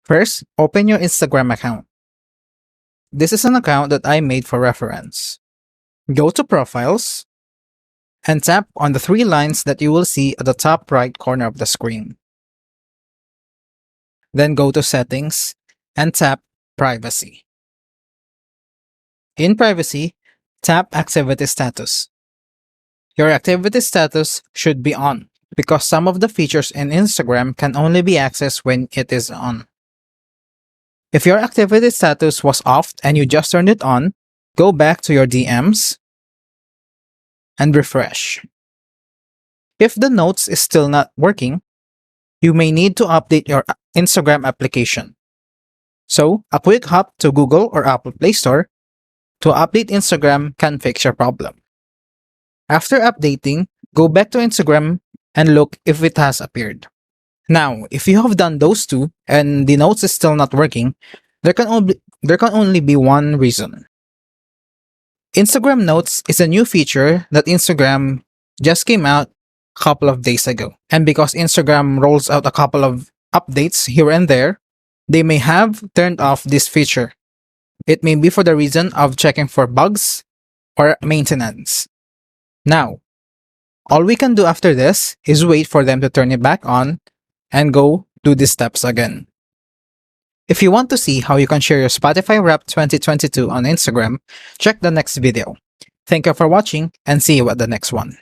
First, open your Instagram account. This is an account that I made for reference. Go to Profiles and tap on the three lines that you will see at the top right corner of the screen. Then go to Settings and tap Privacy. In Privacy, tap Activity Status. Your activity status should be on because some of the features in Instagram can only be accessed when it is on. If your activity status was off and you just turned it on, go back to your DMs and refresh. If the notes is still not working, you may need to update your Instagram application. So, a quick hop to Google or Apple Play Store to update Instagram can fix your problem. After updating, go back to Instagram and look if it has appeared. Now, if you have done those two and the notes is still not working, there can only be one reason. Instagram Notes is a new feature that Instagram just came out a couple of days ago. And because Instagram rolls out a couple of updates here and there, they may have turned off this feature. It may be for the reason of checking for bugs or maintenance. Now, all we can do after this is wait for them to turn it back on and go do these steps again. If you want to see how you can share your Spotify Wrapped 2022 on Instagram, check the next video. Thank you for watching and see you at the next one.